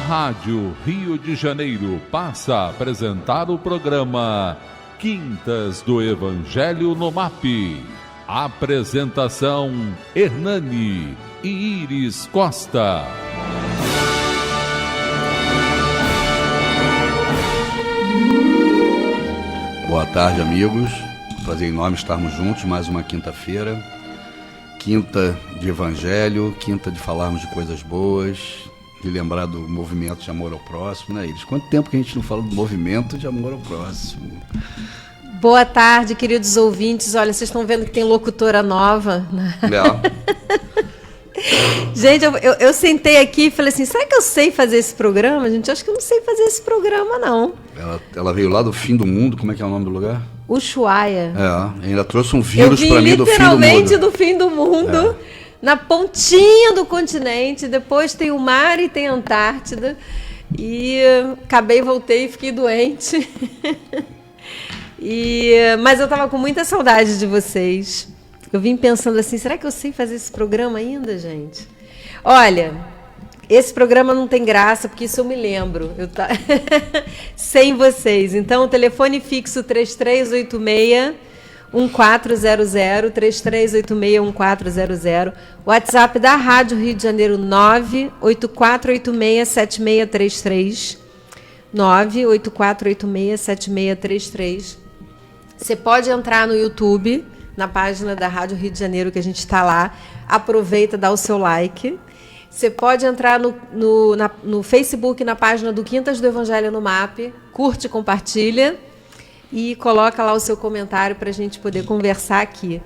Rádio Rio de Janeiro passa a apresentar o programa Quintas do Evangelho no MAP. Apresentação: Hernani e Iris Costa. Boa tarde, amigos. Prazer enorme estarmos juntos mais uma quinta-feira. Quinta de Evangelho, quinta de falarmos de coisas boas, de lembrar do movimento de amor ao próximo, né, Iris? Quanto tempo que a gente não fala do movimento de amor ao próximo? Boa tarde, queridos ouvintes. Olha, vocês estão vendo que tem locutora nova, né? Gente, eu sentei aqui e falei assim, será que eu sei fazer esse programa? Gente, acho que eu não sei fazer esse programa, não. Ela veio lá do fim do mundo, como é que é o nome do lugar? Ushuaia. Ainda trouxe um vírus para mim do fim do mundo. Literalmente do fim do mundo, na pontinha do continente. Depois tem o mar e tem a Antártida. E voltei e fiquei doente. Mas eu estava com muita saudade de vocês. Eu vim pensando assim, será que eu sei fazer esse programa ainda, gente? Olha, esse programa não tem graça, porque isso eu me lembro. Sem vocês. Então, o telefone fixo 3386-1400, 3386-1400. WhatsApp da Rádio Rio de Janeiro, 98486-7633. 98486-7633. Você pode entrar no YouTube, na página da Rádio Rio de Janeiro, que a gente está lá. Aproveita, dá o seu like. Você pode entrar no Facebook, na página do Quintas do Evangelho no MAP. Curte, compartilha e coloca lá o seu comentário para a gente poder conversar aqui.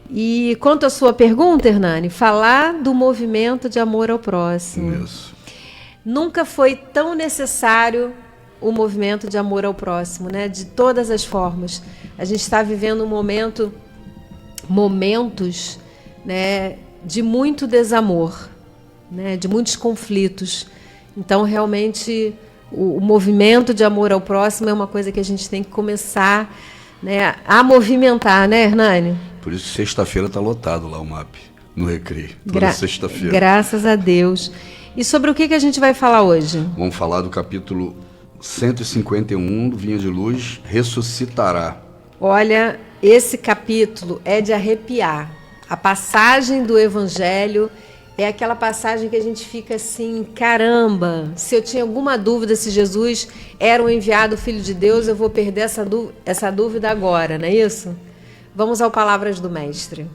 E quanto à sua pergunta, Hernani, falar do movimento de amor ao próximo. Isso. Nunca foi tão necessário o movimento de amor ao próximo, né? De todas as formas. A gente está vivendo momentos, né, de muito desamor, né, de muitos conflitos. Então, realmente, o movimento de amor ao próximo é uma coisa que a gente tem que começar, né, a movimentar, né, Hernani? Por isso, sexta-feira está lotado lá o MAP, no Recreio. Toda sexta-feira. Graças a Deus. E sobre o que a gente vai falar hoje? Vamos falar do capítulo 151 do Vinha de Luz, Ressuscitará. Olha, esse capítulo é de arrepiar. A passagem do Evangelho é aquela passagem que a gente fica assim, caramba, se eu tinha alguma dúvida se Jesus era o enviado Filho de Deus, eu vou perder essa dúvida agora, não é isso? Vamos ao Palavras do Mestre.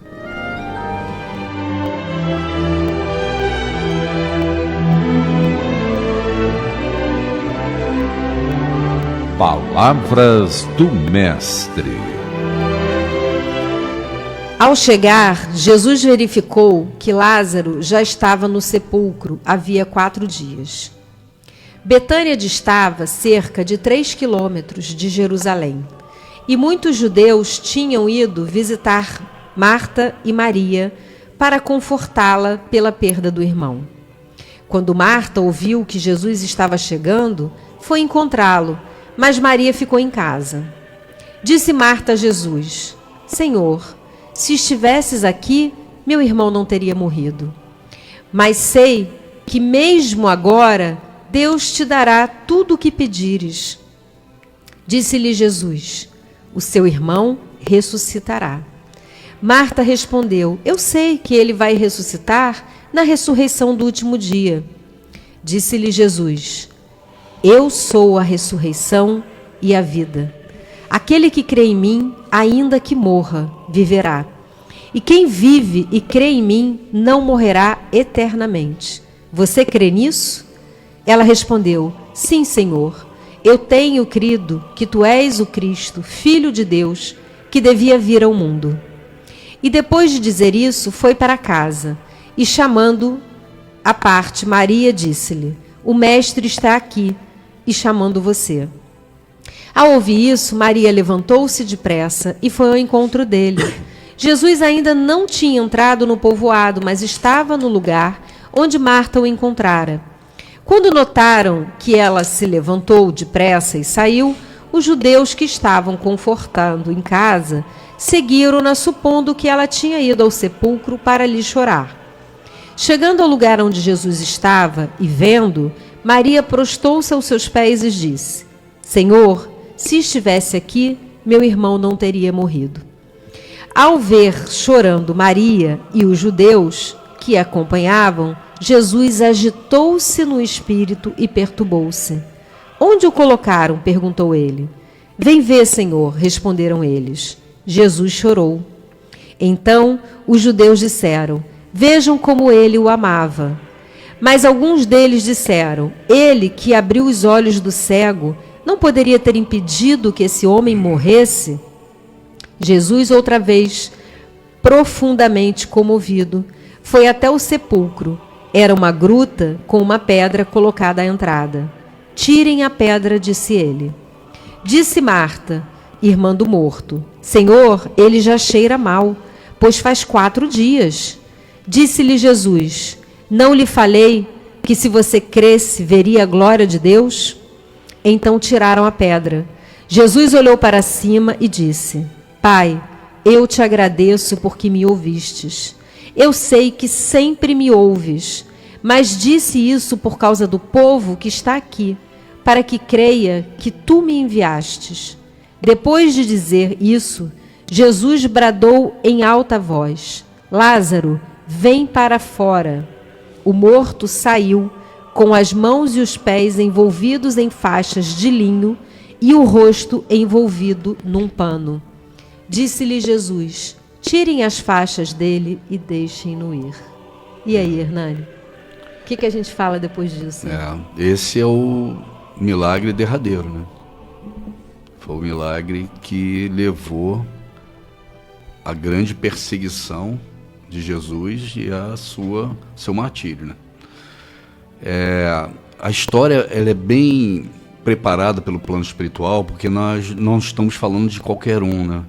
Palavras do Mestre. Ao chegar, Jesus verificou que Lázaro já estava no sepulcro havia 4 dias. Betânia distava cerca de 3 quilômetros de Jerusalém, e muitos judeus tinham ido visitar Marta e Maria para confortá-la pela perda do irmão. Quando Marta ouviu que Jesus estava chegando, foi encontrá-lo, mas Maria ficou em casa. Disse Marta a Jesus: Senhor, se estivesses aqui, meu irmão não teria morrido. Mas sei que mesmo agora Deus te dará tudo o que pedires. Disse-lhe Jesus: o seu irmão ressuscitará. Marta respondeu: eu sei que ele vai ressuscitar na ressurreição do último dia. Disse-lhe Jesus: eu sou a ressurreição e a vida. Aquele que crê em mim, ainda que morra, viverá. E quem vive e crê em mim, não morrerá eternamente. Você crê nisso? Ela respondeu: sim, Senhor. Eu tenho crido que tu és o Cristo, Filho de Deus, que devia vir ao mundo. E depois de dizer isso, foi para casa. E chamando à parte Maria, disse-lhe: o Mestre está aqui, e chamando você. Ao ouvir isso, Maria levantou-se depressa e foi ao encontro dele. Jesus ainda não tinha entrado no povoado, mas estava no lugar onde Marta o encontrara. Quando notaram que ela se levantou depressa e saiu, os judeus que estavam confortando em casa seguiram-na, supondo que ela tinha ido ao sepulcro para lhe chorar. Chegando ao lugar onde Jesus estava e vendo, Maria prostou-se aos seus pés e disse: Senhor, se estivesse aqui, meu irmão não teria morrido. Ao ver chorando Maria e os judeus que a acompanhavam, Jesus agitou-se no espírito e perturbou-se. Onde o colocaram? Perguntou ele. Vem ver, Senhor, responderam eles. Jesus chorou. Então os judeus disseram: Vejam como ele o amava. Mas alguns deles disseram: Ele que abriu os olhos do cego, não poderia ter impedido que esse homem morresse? Jesus, outra vez, profundamente comovido, foi até o sepulcro. Era uma gruta com uma pedra colocada à entrada. Tirem a pedra, disse ele. Disse Marta, irmã do morto: Senhor, ele já cheira mal, pois faz 4 dias. Disse-lhe Jesus: Não lhe falei que se você cresce, veria a glória de Deus? Então tiraram a pedra. Jesus olhou para cima e disse: Pai, eu te agradeço porque me ouvistes. Eu sei que sempre me ouves, mas disse isso por causa do povo que está aqui, para que creia que tu me enviastes. Depois de dizer isso, Jesus bradou em alta voz: Lázaro, vem para fora. O morto saiu, com as mãos e os pés envolvidos em faixas de linho e o rosto envolvido num pano. Disse-lhe Jesus: Tirem as faixas dele e deixem-no ir. E aí, Hernani? O que a gente fala depois disso? Esse é o milagre derradeiro, né? Foi o milagre que levou a grande perseguição de Jesus e seu martírio, né? A história ela é bem preparada pelo plano espiritual, porque nós não estamos falando de qualquer um, né?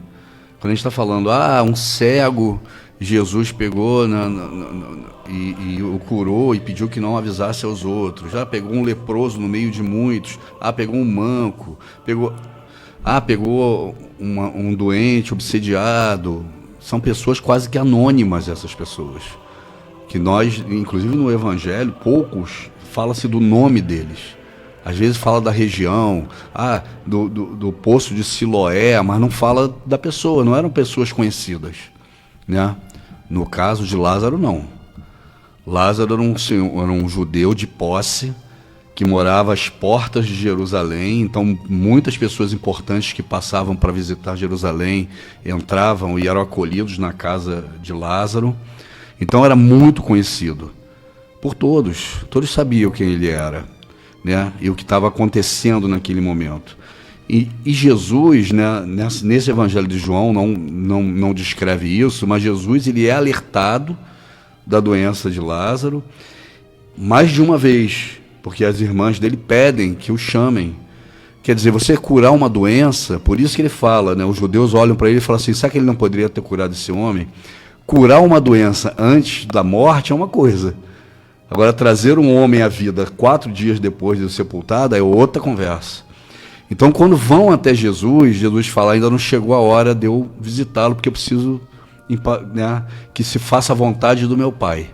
Quando a gente está falando, um cego, Jesus pegou e o curou e pediu que não avisasse aos outros. Já pegou um leproso no meio de muitos. Pegou um manco. Pegou um doente obsediado. São pessoas quase que anônimas, essas pessoas. Que nós, inclusive no Evangelho, poucos fala-se do nome deles. Às vezes fala da região, do poço de Siloé, mas não fala da pessoa, não eram pessoas conhecidas, né? No caso de Lázaro, não. Lázaro era um judeu de posse, que morava às portas de Jerusalém, então muitas pessoas importantes que passavam para visitar Jerusalém entravam e eram acolhidos na casa de Lázaro. Então era muito conhecido por todos sabiam quem ele era, né? E o que estava acontecendo naquele momento. E Jesus, né, nesse Evangelho de João, não descreve isso, mas Jesus ele é alertado da doença de Lázaro mais de uma vez, porque as irmãs dele pedem que o chamem. Quer dizer, você curar uma doença, por isso que ele fala, né, os judeus olham para ele e falam assim: será que ele não poderia ter curado esse homem? Curar uma doença antes da morte é uma coisa. Agora, trazer um homem à vida 4 dias depois de sepultado é outra conversa. Então, quando vão até Jesus, Jesus fala: ainda não chegou a hora de eu visitá-lo, porque eu preciso, né, que se faça a vontade do meu Pai.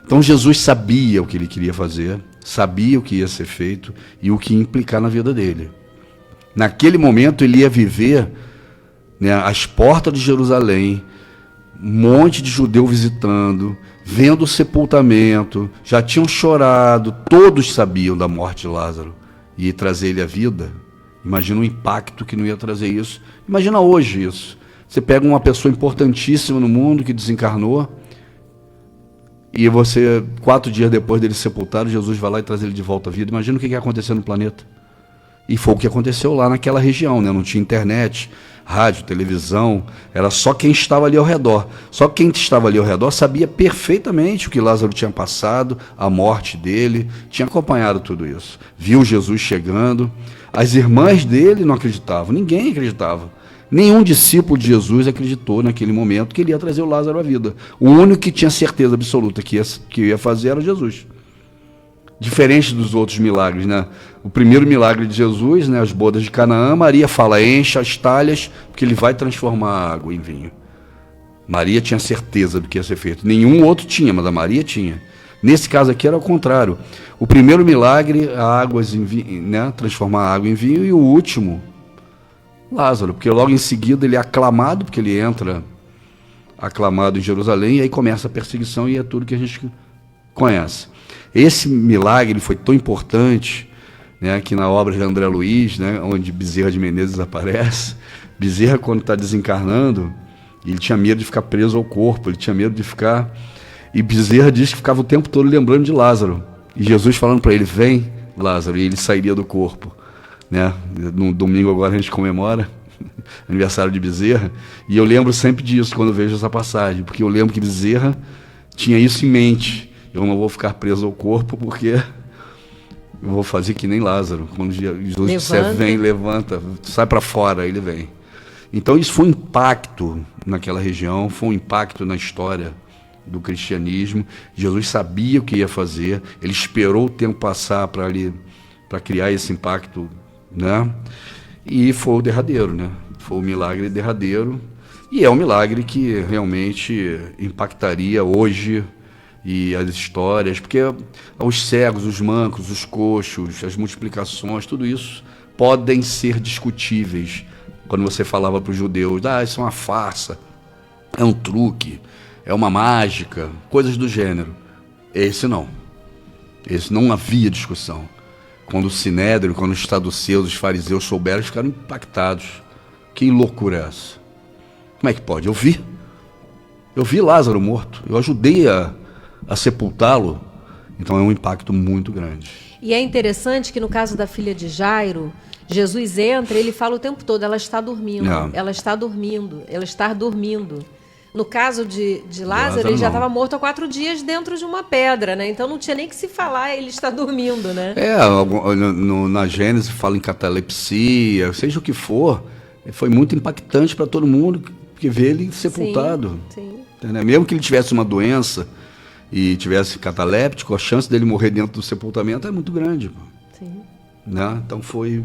Então, Jesus sabia o que ele queria fazer, sabia o que ia ser feito e o que ia implicar na vida dele. Naquele momento, ele ia viver, né, às portas de Jerusalém, um monte de judeu visitando, vendo o sepultamento, já tinham chorado, todos sabiam da morte de Lázaro, e ia trazer ele à vida. Imagina o impacto que não ia trazer isso. Imagina hoje isso. Você pega uma pessoa importantíssima no mundo que desencarnou, e você, 4 dias depois dele sepultado, Jesus vai lá e traz ele de volta à vida. Imagina o que ia acontecer no planeta. E foi o que aconteceu lá naquela região, né? Não tinha internet, rádio, televisão, era só quem estava ali ao redor. Só quem estava ali ao redor sabia perfeitamente o que Lázaro tinha passado, a morte dele, tinha acompanhado tudo isso. Viu Jesus chegando. As irmãs dele não acreditavam, ninguém acreditava. Nenhum discípulo de Jesus acreditou naquele momento que ele ia trazer o Lázaro à vida. O único que tinha certeza absoluta que ia fazer era Jesus. Diferente dos outros milagres, né? O primeiro milagre de Jesus, né, as bodas de Canaã, Maria fala: encha as talhas, porque ele vai transformar a água em vinho. Maria tinha certeza do que ia ser feito. Nenhum outro tinha, mas a Maria tinha. Nesse caso aqui era o contrário. O primeiro milagre, né, transformar a água em vinho, e o último, Lázaro, porque logo em seguida ele é aclamado, porque ele entra aclamado em Jerusalém, e aí começa a perseguição, e é tudo que a gente conhece. Esse milagre foi tão importante, né, que na obra de André Luiz, né, onde Bezerra de Menezes aparece, Bezerra, quando está desencarnando, ele tinha medo de ficar preso ao corpo, ele tinha medo de ficar... E Bezerra diz que ficava o tempo todo lembrando de Lázaro. E Jesus falando para ele, vem, Lázaro, e ele sairia do corpo. Né? No domingo agora a gente comemora aniversário de Bezerra, e eu lembro sempre disso quando eu vejo essa passagem, porque eu lembro que Bezerra tinha isso em mente. Eu não vou ficar preso ao corpo, porque eu vou fazer que nem Lázaro. Quando Jesus disser, vem, levanta, sai para fora, ele vem. Então isso foi um impacto naquela região, foi um impacto na história do cristianismo. Jesus sabia o que ia fazer, ele esperou o tempo passar para criar esse impacto, né? E foi o derradeiro, né? Foi o milagre derradeiro, e é um milagre que realmente impactaria hoje e as histórias, porque os cegos, os mancos, os coxos, as multiplicações, tudo isso podem ser discutíveis. Quando você falava para os judeus, isso é uma farsa, é um truque, é uma mágica, coisas do gênero. Esse não havia discussão. Quando o Sinédrio, quando os saduceus, os fariseus souberam, eles ficaram impactados. Que loucura é essa? Como é que pode? Eu vi Lázaro morto, eu ajudei a sepultá-lo. Então é um impacto muito grande. E é interessante que no caso da filha de Jairo, Jesus entra, ele fala o tempo todo, ela está dormindo, ela está dormindo, ela está dormindo. No caso de Lázaro, ele já estava morto há 4 dias dentro de uma pedra, né? Então não tinha nem que se falar, ele está dormindo, né? Na Gênesis fala em catalepsia, seja o que for, foi muito impactante para todo mundo, porque vê ele sepultado. Sim. Mesmo que ele tivesse uma doença e tivesse cataléptico, a chance dele morrer dentro do sepultamento é muito grande. Sim. Né? Então foi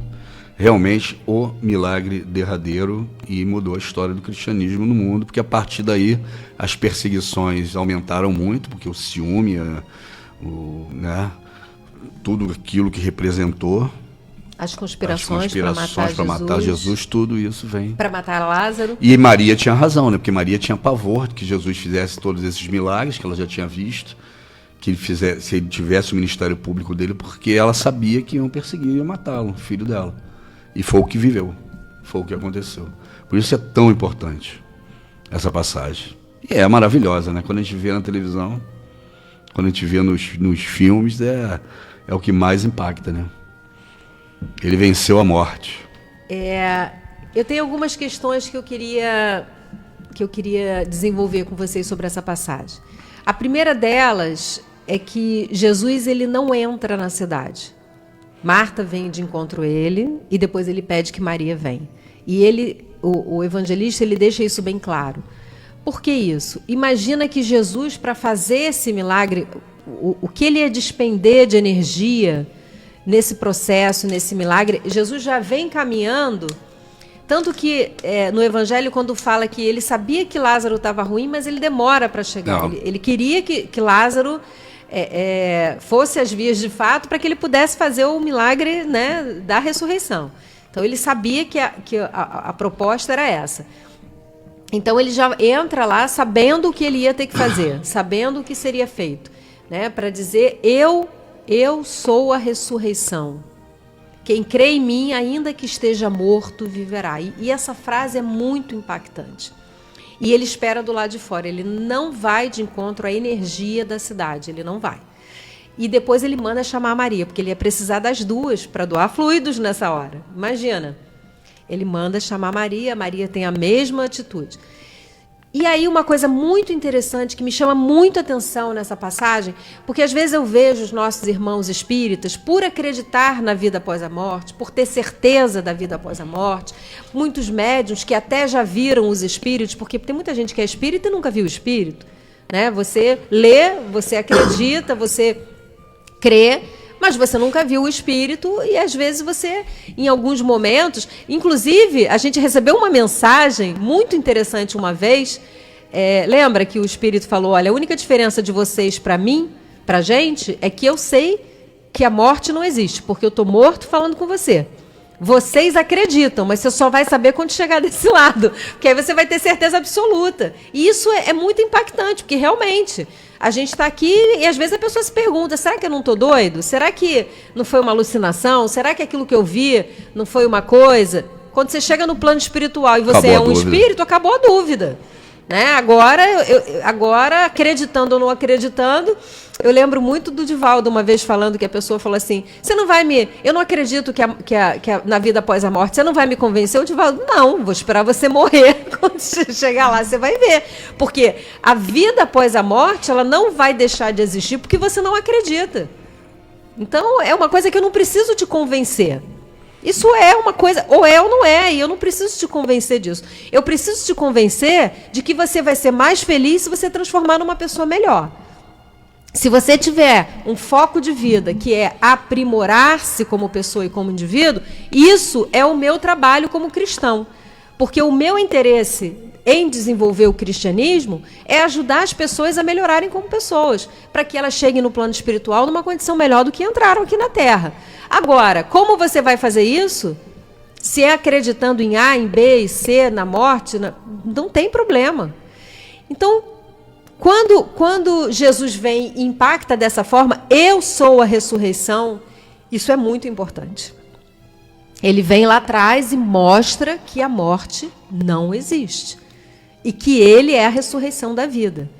realmente o milagre derradeiro e mudou a história do cristianismo no mundo, porque a partir daí as perseguições aumentaram muito, porque o ciúme, né, tudo aquilo que representou, as conspirações para matar Jesus, tudo isso vem. Para matar Lázaro. E Maria tinha razão, né, porque Maria tinha pavor de que Jesus fizesse todos esses milagres que ela já tinha visto, que ele fizesse, se ele tivesse o ministério público dele, porque ela sabia que iam perseguir e iam matá-lo, o filho dela. E foi o que viveu, foi o que aconteceu. Por isso é tão importante essa passagem. E é maravilhosa, né? Quando a gente vê na televisão, quando a gente vê nos filmes, é o que mais impacta, né? Ele venceu a morte. Eu tenho algumas questões que eu queria desenvolver com vocês sobre essa passagem. A primeira delas é que Jesus ele não entra na cidade. Marta vem de encontro a ele e depois ele pede que Maria venha. E o evangelista, ele deixa isso bem claro. Por que isso? Imagina que Jesus, para fazer esse milagre, o que ele ia despender de energia nesse processo, nesse milagre, Jesus já vem caminhando. Tanto que no evangelho, quando fala que ele sabia que Lázaro estava ruim, mas ele demora para chegar. Ele queria que Lázaro fosse às vias de fato para que ele pudesse fazer o milagre, né, da ressurreição. Então ele sabia que a proposta era essa. Então ele já entra lá sabendo o que ele ia ter que fazer, sabendo o que seria feito, né, para dizer eu sou a ressurreição. Quem crê em mim, ainda que esteja morto, viverá. E essa frase é muito impactante. E ele espera do lado de fora, ele não vai de encontro à energia da cidade, ele não vai. E depois ele manda chamar a Maria, porque ele ia precisar das duas para doar fluidos nessa hora. Imagina. Ele manda chamar a Maria tem a mesma atitude. E aí uma coisa muito interessante que me chama muito a atenção nessa passagem, porque às vezes eu vejo os nossos irmãos espíritas, por acreditar na vida após a morte, por ter certeza da vida após a morte, muitos médiuns que até já viram os espíritos, porque tem muita gente que é espírita e nunca viu o espírito, né? Você lê, você acredita, você crê, mas você nunca viu o espírito e às vezes você, em alguns momentos, inclusive a gente recebeu uma mensagem muito interessante uma vez, lembra que o espírito falou, olha, a única diferença de vocês para mim pra gente é que eu sei que a morte não existe, porque eu estou morto falando com você. Vocês acreditam, mas você só vai saber quando chegar desse lado, porque aí você vai ter certeza absoluta. E isso é muito impactante, porque realmente a gente está aqui e às vezes a pessoa se pergunta, será que eu não estou doido? Será que não foi uma alucinação? Será que aquilo que eu vi não foi uma coisa? Quando você chega no plano espiritual e você é um espírito, acabou a dúvida. Né? Agora, acreditando ou não acreditando, eu lembro muito do Divaldo uma vez falando que a pessoa falou assim, eu não acredito que na vida após a morte, você não vai me convencer? O Divaldo, não, vou esperar você morrer, quando você chegar lá você vai ver, porque a vida após a morte, ela não vai deixar de existir porque você não acredita. Então, é uma coisa que eu não preciso te convencer. Isso é uma coisa, ou é ou não é, e eu não preciso te convencer disso. Eu preciso te convencer de que você vai ser mais feliz se você transformar numa pessoa melhor. Se você tiver um foco de vida que é aprimorar-se como pessoa e como indivíduo, isso é o meu trabalho como cristão. Porque o meu interesse em desenvolver o cristianismo é ajudar as pessoas a melhorarem como pessoas, para que elas cheguem no plano espiritual numa condição melhor do que entraram aqui na Terra. Agora, como você vai fazer isso? Se é acreditando em A, em B e C, na morte, não tem problema. Então, quando Jesus vem e impacta dessa forma, eu sou a ressurreição, isso é muito importante. Ele vem lá atrás e mostra que a morte não existe. E que ele é a ressurreição da vida.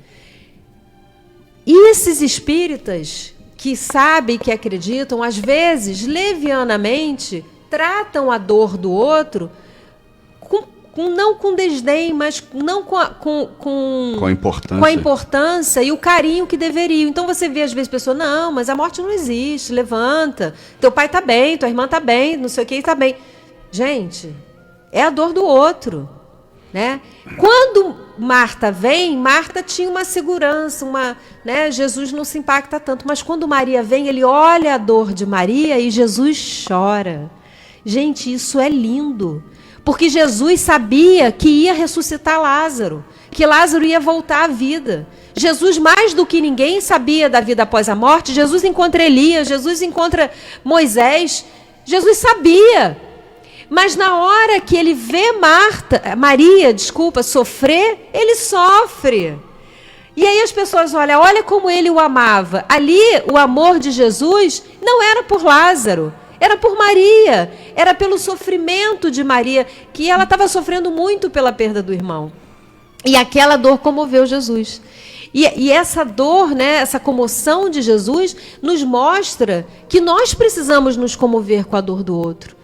E esses espíritas que sabem, que acreditam, às vezes, levianamente, tratam a dor do outro não com desdém, mas não com a importância e o carinho que deveriam. Então você vê, às vezes, pessoas, não, mas a morte não existe, levanta, teu pai está bem, tua irmã está bem, não sei o que, está bem. Gente, é a dor do outro. Né? Quando Marta vem, Marta tinha uma segurança, né? Jesus não se impacta tanto, mas quando Maria vem, ele olha a dor de Maria e Jesus chora. Gente, isso é lindo, porque Jesus sabia que ia ressuscitar Lázaro, que Lázaro ia voltar à vida. Jesus, mais do que ninguém, sabia da vida após a morte. Jesus encontra Elias, Jesus encontra Moisés, Jesus sabia. Mas na hora que ele vê Maria, sofrer, ele sofre. E aí as pessoas olha como ele o amava. Ali, o amor de Jesus não era por Lázaro, era por Maria, era pelo sofrimento de Maria, que ela estava sofrendo muito pela perda do irmão. E aquela dor comoveu Jesus. E essa dor, né, essa comoção de Jesus, nos mostra que nós precisamos nos comover com a dor do outro.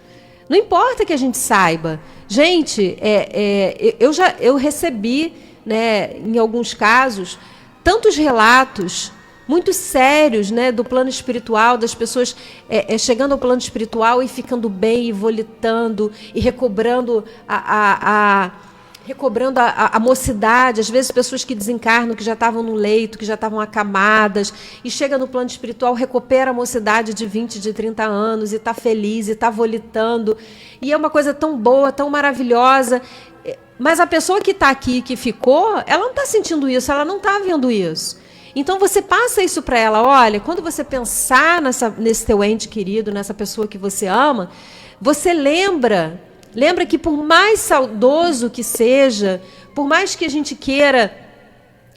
Não importa que a gente saiba. Gente, eu recebi, né, em alguns casos, tantos relatos muito sérios, né, do plano espiritual, das pessoas chegando ao plano espiritual e ficando bem, e volitando, e recobrando a mocidade, às vezes pessoas que desencarnam, que já estavam no leito, que já estavam acamadas, e chega no plano espiritual, recupera a mocidade de 20, de 30 anos, e está feliz, e está volitando, e é uma coisa tão boa, tão maravilhosa, mas a pessoa que está aqui, que ficou, ela não está sentindo isso, ela não está vendo isso. Então você passa isso para ela, olha, quando você pensar nesse teu ente querido, nessa pessoa que você ama, você lembra que por mais saudoso que seja, por mais que a gente queira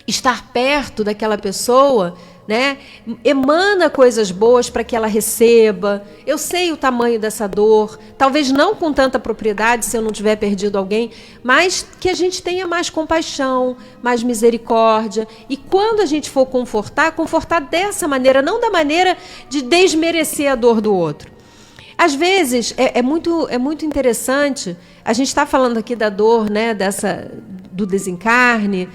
estar perto daquela pessoa, né, emana coisas boas para que ela receba. Eu sei o tamanho dessa dor, talvez não com tanta propriedade se eu não tiver perdido alguém, mas que a gente tenha mais compaixão, mais misericórdia. E quando a gente for confortar dessa maneira, não da maneira de desmerecer a dor do outro. Às vezes, é muito interessante, a gente está falando aqui da dor, né, do desencarne,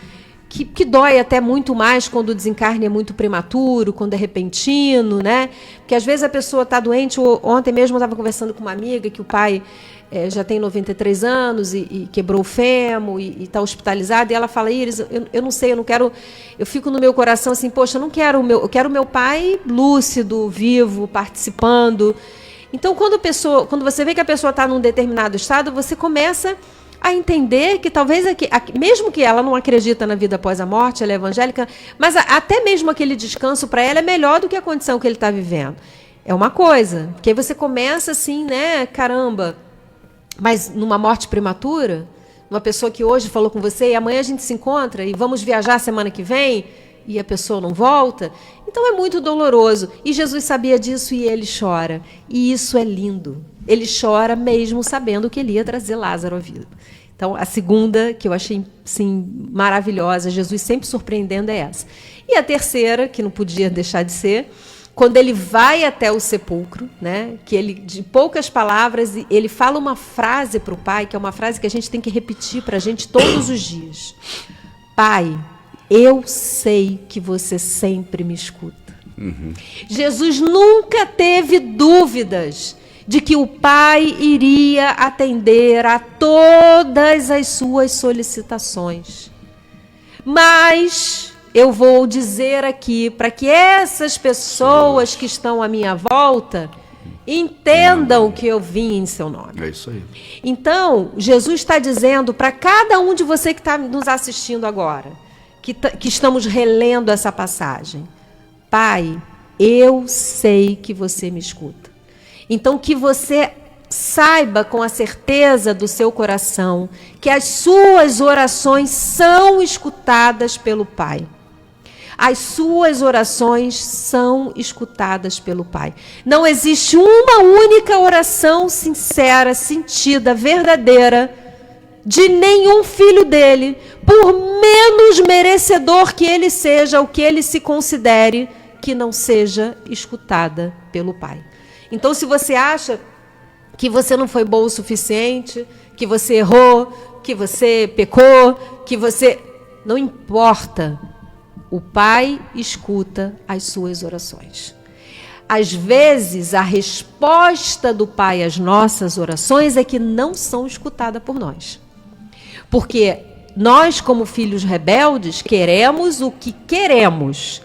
que dói até muito mais quando o desencarne é muito prematuro, quando é repentino, né? Porque às vezes a pessoa está doente. Ontem mesmo eu estava conversando com uma amiga que o pai já tem 93 anos e quebrou o fêmur e está hospitalizado, e ela fala, Iris, eu não sei, eu não quero, eu fico no meu coração assim, poxa, eu quero o meu pai lúcido, vivo, participando. Então, quando você vê que a pessoa está num determinado estado, você começa a entender que talvez, mesmo que ela não acredita na vida após a morte, ela é evangélica, mas até mesmo aquele descanso para ela é melhor do que a condição que ele está vivendo. É uma coisa, que aí você começa assim, né, caramba, mas numa morte prematura, uma pessoa que hoje falou com você e amanhã a gente se encontra e vamos viajar semana que vem e a pessoa não volta, então é muito doloroso. E Jesus sabia disso e ele chora. E isso é lindo. Ele chora mesmo sabendo que ele ia trazer Lázaro à vida. Então, a segunda, que eu achei sim, maravilhosa, Jesus sempre surpreendendo, é essa. E a terceira, que não podia deixar de ser, quando ele vai até o sepulcro, né, que ele, de poucas palavras, ele fala uma frase para o pai, que é uma frase que a gente tem que repetir para a gente todos os dias. Pai, eu sei que você sempre me escuta. Jesus nunca teve dúvidas de que o pai iria atender a todas as suas solicitações. Mas eu vou dizer aqui, para que essas pessoas que estão à minha volta entendam que eu vim em seu nome. É isso aí. Então, Jesus está dizendo para cada um de você que está nos assistindo agora, que estamos relendo essa passagem: Pai, eu sei que você me escuta. Então, que você saiba com a certeza do seu coração que as suas orações são escutadas pelo Pai. As suas orações são escutadas pelo Pai. Não existe uma única oração sincera, sentida, verdadeira, de nenhum filho dele, por menos merecedor que ele seja, ou que ele se considere, que não seja escutada pelo Pai. Então, se você acha que você não foi bom o suficiente, que você errou, que você pecou, que você... Não importa. O Pai escuta as suas orações. Às vezes, a resposta do Pai às nossas orações é que não são escutadas por nós. Porque nós, como filhos rebeldes, queremos o que queremos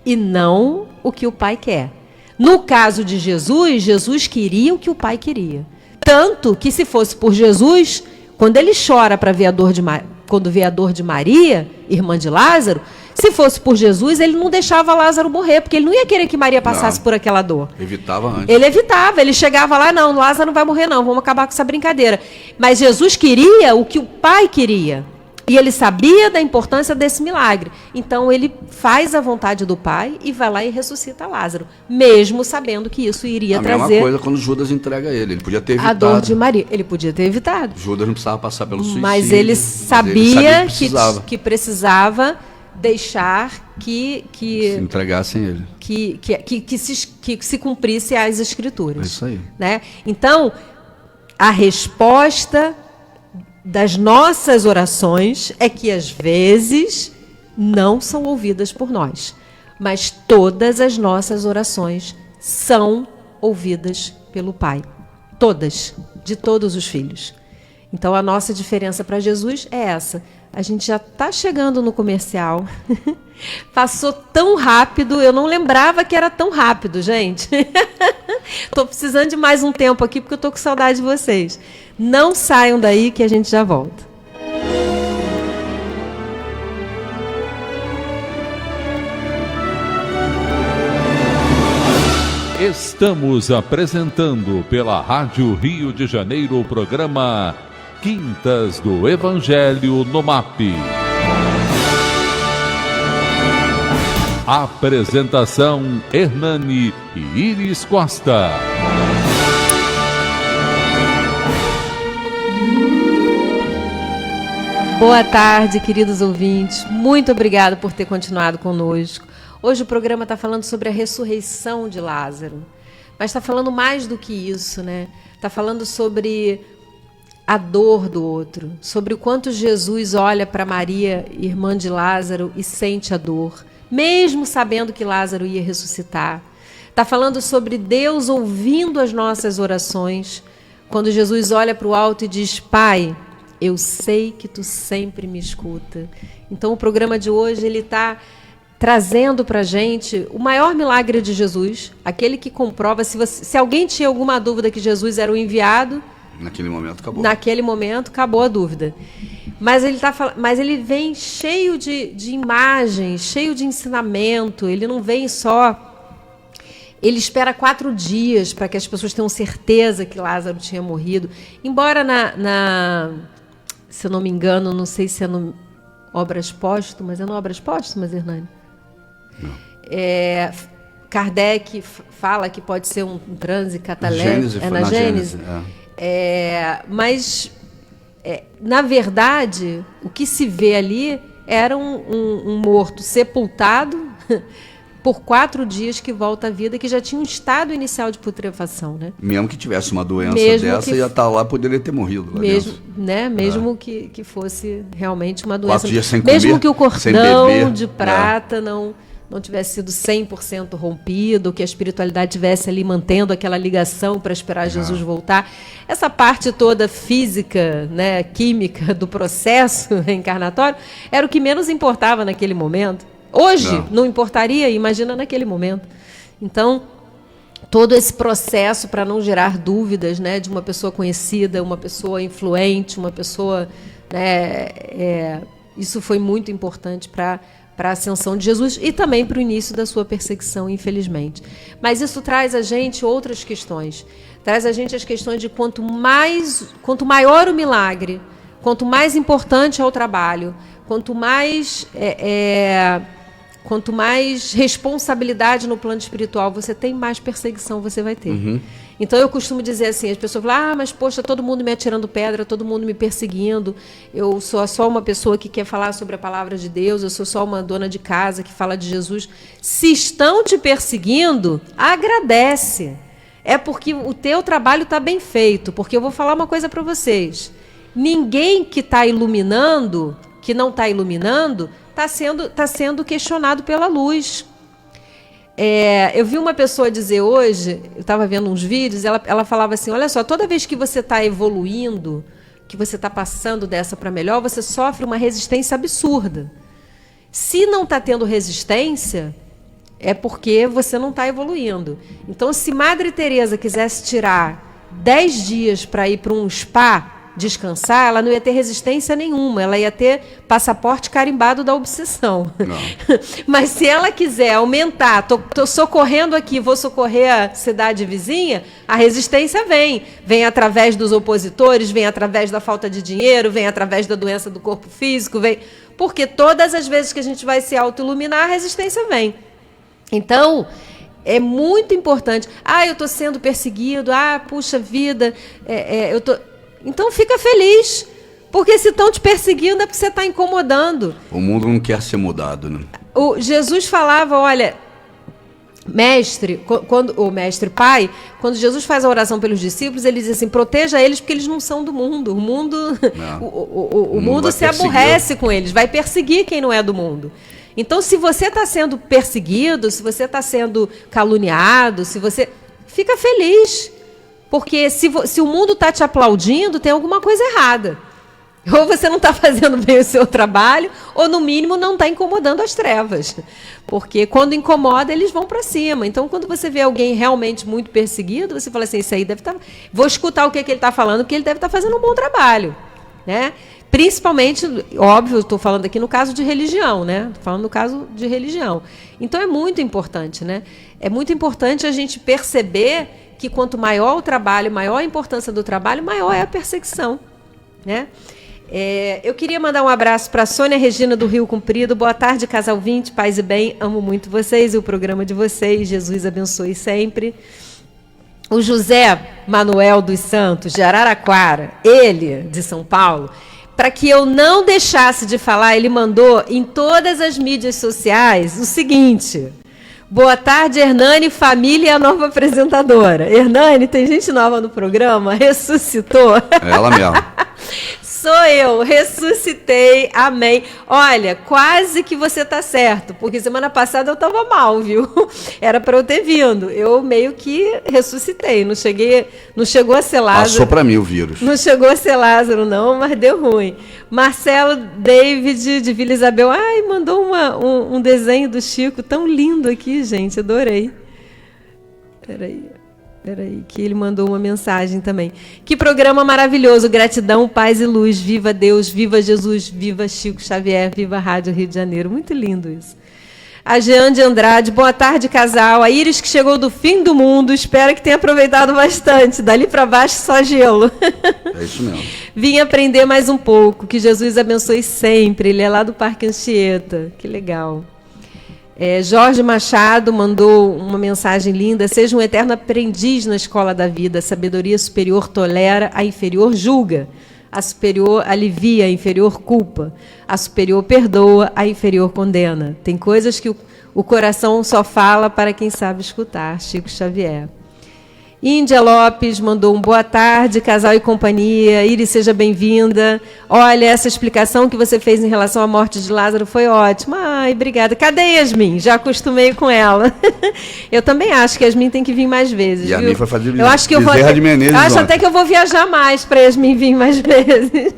e não o que o Pai quer. No caso de Jesus, Jesus queria o que o Pai queria. Tanto que, se fosse por Jesus, quando ele chora para ver quando vê a dor de Maria, irmã de Lázaro, se fosse por Jesus, ele não deixava Lázaro morrer, porque ele não ia querer que Maria passasse por aquela dor. Evitava antes. Ele evitava, ele chegava lá, não, Lázaro não vai morrer não, vamos acabar com essa brincadeira. Mas Jesus queria o que o Pai queria. E ele sabia da importância desse milagre. Então ele faz a vontade do Pai e vai lá e ressuscita Lázaro, mesmo sabendo que isso iria trazer... A mesma coisa quando Judas entrega ele podia ter evitado. A dor de Maria, ele podia ter evitado. Judas não precisava passar pelo suicídio. Mas ele sabia que precisava deixar que se entregassem ele. Que se cumprisse as Escrituras. É isso aí. Né? Então, a resposta das nossas orações é que, às vezes, não são ouvidas por nós. Mas todas as nossas orações são ouvidas pelo Pai. Todas, de todos os filhos. Então, a nossa diferença para Jesus é essa. A gente já está chegando no comercial. Passou tão rápido, eu não lembrava que era tão rápido, gente. Estou precisando de mais um tempo aqui, porque eu estou com saudade de vocês. Não saiam daí que a gente já volta. Estamos apresentando pela Rádio Rio de Janeiro o programa Quintas do Evangelho no MAP. Apresentação Hernani e Iris Costa. Boa tarde, queridos ouvintes. Muito obrigada por ter continuado conosco. Hoje o programa está falando sobre a ressurreição de Lázaro. Mas está falando mais do que isso, né? Está falando sobre a dor do outro, sobre o quanto Jesus olha para Maria, irmã de Lázaro, e sente a dor, mesmo sabendo que Lázaro ia ressuscitar. Está falando sobre Deus ouvindo as nossas orações, quando Jesus olha para o alto e diz: Pai, eu sei que tu sempre me escuta. Então o programa de hoje ele está trazendo para a gente o maior milagre de Jesus, aquele que comprova, se alguém tinha alguma dúvida que Jesus era o enviado, Naquele momento acabou. Naquele momento acabou a dúvida. Mas ele vem cheio de imagens, cheio de ensinamento. Ele não vem só... Ele espera 4 dias para que as pessoas tenham certeza que Lázaro tinha morrido. Embora se eu não me engano, não sei se é no Obras Póstumas, é no Obras Póstumas, Hernani? Não. Kardec fala que pode ser um transe catalético. Gênese, é na Gênese? Mas, na verdade, o que se vê ali era um morto sepultado por 4 dias que volta à vida, que já tinha um estado inicial de putrefação, né? Mesmo que tivesse uma doença dessa, ia estar lá, poderia ter morrido lá mesmo, dentro. Né? Mesmo que fosse realmente uma doença. 4 dias sem mesmo comer, que o cordão sem beber, de prata não tivesse sido 100% rompido, que a espiritualidade tivesse ali mantendo aquela ligação para esperar Jesus voltar. Essa parte toda física, né, química do processo reencarnatório era o que menos importava naquele momento. Hoje não importaria, imagina naquele momento. Então, todo esse processo para não gerar dúvidas, né, de uma pessoa conhecida, uma pessoa influente, uma pessoa... né, isso foi muito importante para a ascensão de Jesus e também para o início da sua perseguição, infelizmente. Mas isso traz a gente outras questões. Traz a gente as questões de quanto maior o milagre, quanto mais importante é o trabalho, quanto mais responsabilidade no plano espiritual você tem, mais perseguição você vai ter. Uhum. Então eu costumo dizer assim, as pessoas falam, mas poxa, todo mundo me atirando pedra, todo mundo me perseguindo, eu sou só uma pessoa que quer falar sobre a palavra de Deus, eu sou só uma dona de casa que fala de Jesus. Se estão te perseguindo, agradece. É porque o teu trabalho está bem feito, porque eu vou falar uma coisa para vocês. Ninguém que está iluminando, que não está iluminando, está sendo questionado pela luz. Eu vi uma pessoa dizer hoje, eu estava vendo uns vídeos, ela falava assim, olha só, toda vez que você está evoluindo, que você está passando dessa para melhor, você sofre uma resistência absurda. Se não está tendo resistência, é porque você não está evoluindo. Então, se Madre Teresa quisesse tirar 10 dias para ir para um spa, descansar, ela não ia ter resistência nenhuma, ela ia ter passaporte carimbado da obsessão. Mas se ela quiser aumentar, tô socorrendo aqui, vou socorrer a cidade vizinha, a resistência vem através dos opositores, vem através da falta de dinheiro, vem através da doença do corpo físico, porque todas as vezes que a gente vai se autoiluminar, a resistência vem. Então, é muito importante. Eu estou sendo perseguido, puxa vida, eu tô... Então fica feliz, porque se estão te perseguindo é porque você está incomodando. O mundo não quer ser mudado, né? Jesus falava, olha, pai, quando Jesus faz a oração pelos discípulos, ele diz assim, proteja eles porque eles não são do mundo. O mundo se aborrece com eles, vai perseguir quem não é do mundo. Então, se você está sendo perseguido, se você está sendo caluniado, fica feliz. Porque se o mundo está te aplaudindo, tem alguma coisa errada. Ou você não está fazendo bem o seu trabalho, ou no mínimo não está incomodando as trevas. Porque quando incomoda, eles vão para cima. Então, quando você vê alguém realmente muito perseguido, você fala assim, isso aí deve estar... Vou escutar o que ele está falando, porque ele deve estar fazendo um bom trabalho. Né? Principalmente, óbvio, estou falando aqui no caso de religião, né? Estou falando no caso de religião. Então, é muito importante, né? É muito importante a gente perceber que quanto maior o trabalho, maior a importância do trabalho, maior é a perseguição, né? Eu queria mandar um abraço para a Sônia Regina do Rio Comprido. Boa tarde, casal 20, paz e bem. Amo muito vocês e o programa de vocês. Jesus abençoe sempre. O José Manuel dos Santos, de Araraquara, ele, de São Paulo, para que eu não deixasse de falar, ele mandou em todas as mídias sociais o seguinte... Boa tarde, Hernani, família e a nova apresentadora. Hernani, tem gente nova no programa? Ressuscitou? Ela mesma. Sou eu, ressuscitei, amém. Olha, quase que você tá certo, porque semana passada eu tava mal, viu? Era para eu ter vindo. Eu meio que ressuscitei, não chegou a ser Lázaro. Passou para mim o vírus. Não chegou a ser Lázaro, não, mas deu ruim. Marcelo David, de Vila Isabel, mandou um desenho do Chico tão lindo aqui, gente, adorei. Peraí. Peraí, que ele mandou uma mensagem também. Que programa maravilhoso, gratidão, paz e luz, viva Deus, viva Jesus, viva Chico Xavier, viva a Rádio Rio de Janeiro. Muito lindo isso. A Jean de Andrade, boa tarde, casal. A Iris que chegou do fim do mundo, espero que tenha aproveitado bastante. Dali para baixo, só gelo. É isso mesmo. Vim aprender mais um pouco, que Jesus abençoe sempre. Ele é lá do Parque Anchieta. Que legal. Jorge Machado mandou uma mensagem linda. Seja um eterno aprendiz na escola da vida. A sabedoria superior tolera, a inferior julga. A superior alivia, a inferior culpa. A superior perdoa, a inferior condena. Tem coisas que o coração só fala para quem sabe escutar. Chico Xavier. Índia Lopes mandou um boa tarde, casal e companhia. Iris, seja bem-vinda. Olha, essa explicação que você fez em relação à morte de Lázaro foi ótima. Ai, obrigada. Cadê Yasmin? Já acostumei com ela. Eu também acho que Yasmin tem que vir mais vezes. Yasmin foi fazer eu acho que eu vou de Menezes acho ontem. até que eu vou viajar mais para Yasmin vir mais vezes.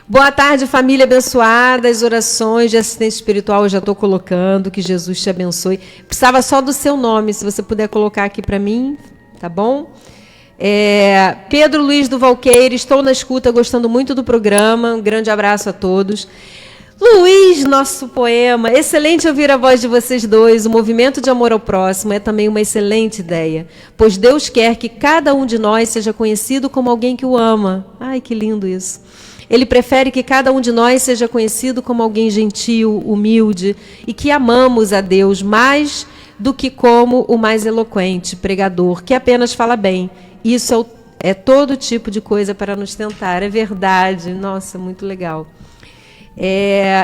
Boa tarde, família abençoada. As orações de assistência espiritual eu já estou colocando. Que Jesus te abençoe. Precisava só do seu nome, se você puder colocar aqui para mim, tá bom? Pedro Luiz do Valqueire, estou na escuta, gostando muito do programa. Um grande abraço a todos. Luiz, nosso poema. Excelente ouvir a voz de vocês dois. O movimento de amor ao próximo é também uma excelente ideia, pois Deus quer que cada um de nós seja conhecido como alguém que o ama. Ai, que lindo isso. Ele prefere que cada um de nós seja conhecido como alguém gentil, humilde e que amamos a Deus mais do que como o mais eloquente pregador, que apenas fala bem. Isso é todo tipo de coisa para nos tentar. É verdade. Nossa, muito legal.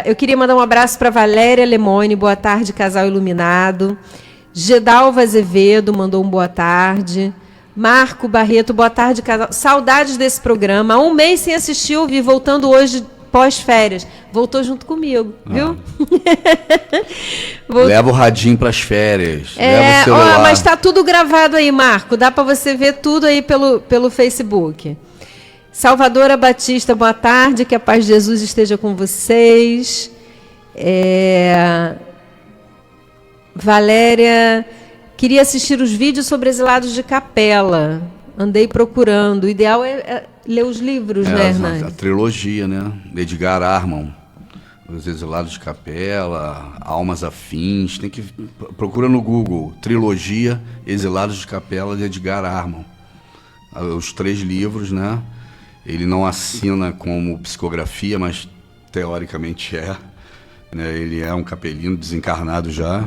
Eu queria mandar um abraço para Valéria Lemone. Boa tarde, casal iluminado. Gedalva Azevedo mandou um boa tarde. Marco Barreto, boa tarde, casal. Saudades desse programa. Há um mês sem assistir, eu vi, voltando hoje pós-férias. Voltou junto comigo, viu? Leva o radinho para as férias. Leva o celular. Mas está tudo gravado aí, Marco. Dá para você ver tudo aí pelo Facebook. Salvadora Batista, boa tarde. Que a paz de Jesus esteja com vocês. Valéria... Queria assistir os vídeos sobre exilados de capela. Andei procurando. O ideal é ler os livros, né, Hernani? A trilogia, né? Edgar Armand. Os Exilados de Capela, Almas Afins. Tem que procura no Google. Trilogia Exilados de Capela de Edgar Armand. Os 3 livros, né? Ele não assina como psicografia, mas teoricamente né? Ele é um capelino desencarnado já.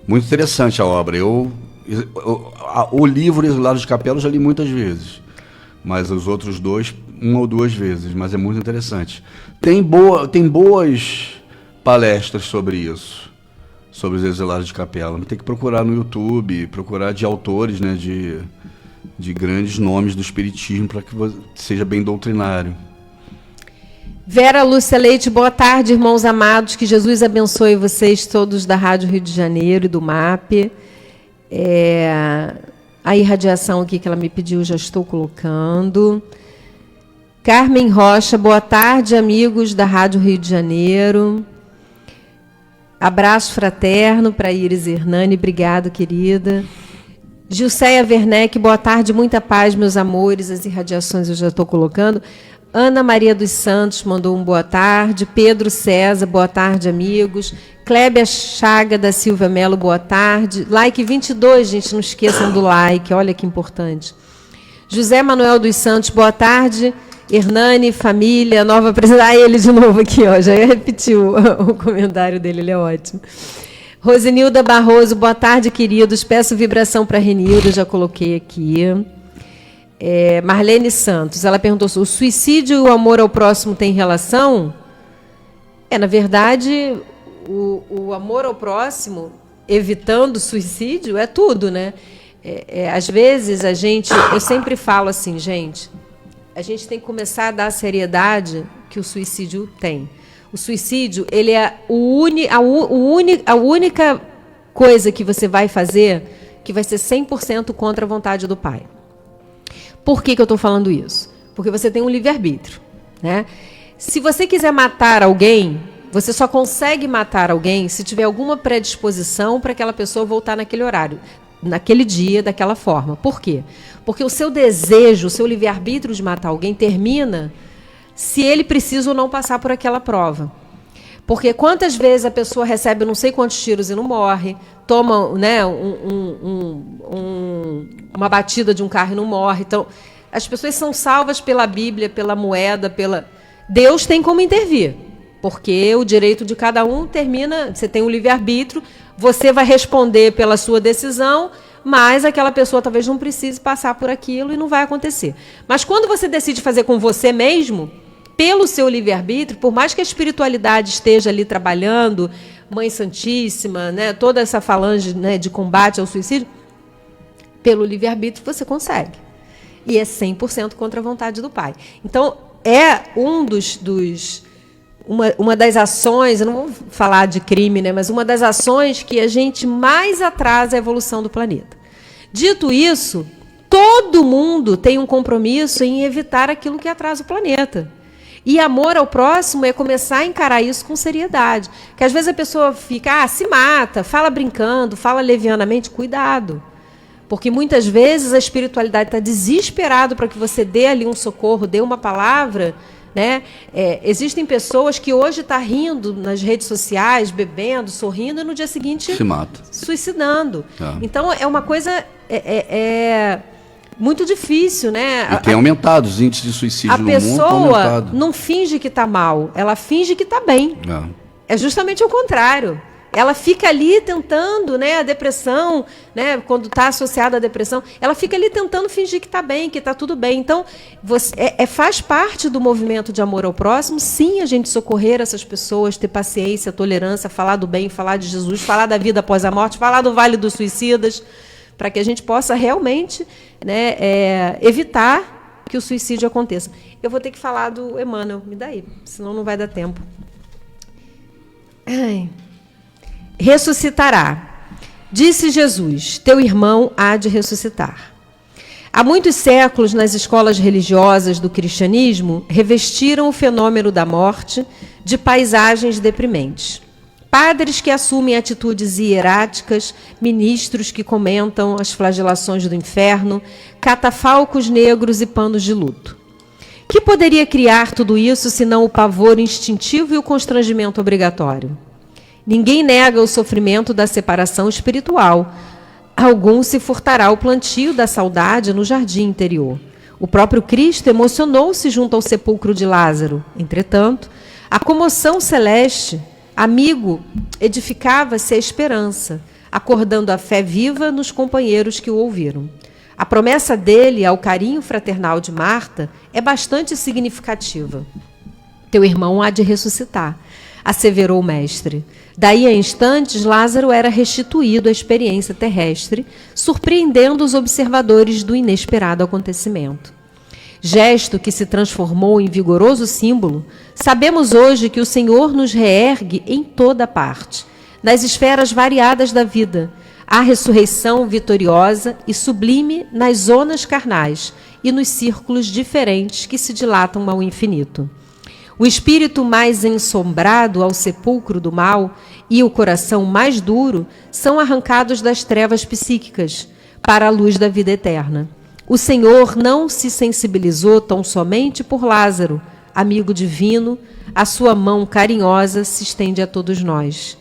Muito interessante a obra. O livro Exilados de Capela eu já li muitas vezes, mas os outros 2, 1 ou 2 vezes, mas é muito interessante. Tem boas palestras sobre isso, sobre os Exilados de Capela. Tem que procurar no YouTube, procurar de autores, né, de grandes nomes do espiritismo, para que seja bem doutrinário. Vera Lúcia Leite, boa tarde, irmãos amados, que Jesus abençoe vocês todos da Rádio Rio de Janeiro e do MAP. A irradiação aqui que ela me pediu, já estou colocando. Carmen Rocha, boa tarde, amigos da Rádio Rio de Janeiro. Abraço fraterno para Iris e Hernani, obrigado, querida. Gilceia Werneck, boa tarde, muita paz, meus amores, as irradiações eu já estou colocando. Ana Maria dos Santos mandou um boa tarde. Pedro César, boa tarde, amigos. Clébia Chaga da Silva Melo, boa tarde. Like 22, gente, não esqueçam do like, olha que importante. José Manuel dos Santos, boa tarde. Hernani, família, nova presidente. Ele de novo aqui, ó, já repetiu o comentário dele, ele é ótimo. Rosenilda Barroso, boa tarde, queridos. Peço vibração para Renilda, já coloquei aqui. Marlene Santos, ela perguntou se o suicídio e o amor ao próximo têm relação? Na verdade, o amor ao próximo, evitando o suicídio, é tudo, né? Às vezes eu sempre falo assim, gente, a gente tem que começar a dar a seriedade que o suicídio tem. O suicídio, ele é a única coisa que você vai fazer que vai ser 100% contra a vontade do Pai. Por que eu estou falando isso? Porque você tem um livre-arbítrio, né? Se você quiser matar alguém, você só consegue matar alguém se tiver alguma predisposição para aquela pessoa voltar naquele horário. naquele dia, daquela forma. Por quê? Porque o seu desejo, o seu livre-arbítrio de matar alguém termina se ele precisa ou não passar por aquela prova. Porque quantas vezes a pessoa recebe não sei quantos tiros e não morre, toma, né, uma batida de um carro e não morre. Então, as pessoas são salvas pela Bíblia, pela moeda, Deus tem como intervir, porque o direito de cada um termina, você tem um livre-arbítrio, você vai responder pela sua decisão, mas aquela pessoa talvez não precise passar por aquilo e não vai acontecer. Mas quando você decide fazer com você mesmo, pelo seu livre-arbítrio, por mais que a espiritualidade esteja ali trabalhando, Mãe Santíssima, né, toda essa falange, né, de combate ao suicídio, pelo livre-arbítrio você consegue. E é 100% contra a vontade do Pai. Então, é uma das ações, eu não vou falar de crime, né, mas uma das ações que a gente mais atrasa a evolução do planeta. Dito isso, todo mundo tem um compromisso em evitar aquilo que atrasa o planeta. E amor ao próximo é começar a encarar isso com seriedade. Que às vezes a pessoa fica, se mata, fala brincando, fala levianamente, cuidado. Porque muitas vezes a espiritualidade está desesperada para que você dê ali um socorro, dê uma palavra, né? Existem pessoas que hoje estão rindo nas redes sociais, bebendo, sorrindo, e no dia seguinte se mata, suicidando. Então é uma coisa muito difícil, né? E tem aumentado os índices de suicídio no mundo. A pessoa não finge que está mal, ela finge que está bem. É justamente o contrário. Ela fica ali tentando, né, a depressão, né, quando está associada à depressão, ela fica ali tentando fingir que está bem, que está tudo bem. Então, faz parte do movimento de amor ao próximo, sim, a gente socorrer essas pessoas, ter paciência, tolerância, falar do bem, falar de Jesus, falar da vida após a morte, falar do Vale dos Suicidas, para que a gente possa realmente, né, evitar que o suicídio aconteça. Eu vou ter que falar do Emmanuel, me dá aí, senão não vai dar tempo. Ressuscitará. Disse Jesus, teu irmão há de ressuscitar. Há muitos séculos, nas escolas religiosas do cristianismo, revestiram o fenômeno da morte de paisagens deprimentes. Padres que assumem atitudes hieráticas, ministros que comentam as flagelações do inferno, catafalcos negros e panos de luto. Que poderia criar tudo isso, senão o pavor instintivo e o constrangimento obrigatório? Ninguém nega o sofrimento da separação espiritual. Algum se furtará o plantio da saudade no jardim interior. O próprio Cristo emocionou-se junto ao sepulcro de Lázaro. Entretanto, a comoção celeste, amigo, edificava-se a esperança, acordando a fé viva nos companheiros que o ouviram. A promessa dele ao carinho fraternal de Marta é bastante significativa. Teu irmão há de ressuscitar, asseverou o mestre. Daí a instantes, Lázaro era restituído à experiência terrestre, surpreendendo os observadores do inesperado acontecimento. Gesto que se transformou em vigoroso símbolo, sabemos hoje que o Senhor nos reergue em toda parte, nas esferas variadas da vida, a ressurreição vitoriosa e sublime nas zonas carnais e nos círculos diferentes que se dilatam ao infinito. O espírito mais ensombrado ao sepulcro do mal e o coração mais duro são arrancados das trevas psíquicas para a luz da vida eterna. O Senhor não se sensibilizou tão somente por Lázaro, amigo divino, a sua mão carinhosa se estende a todos nós.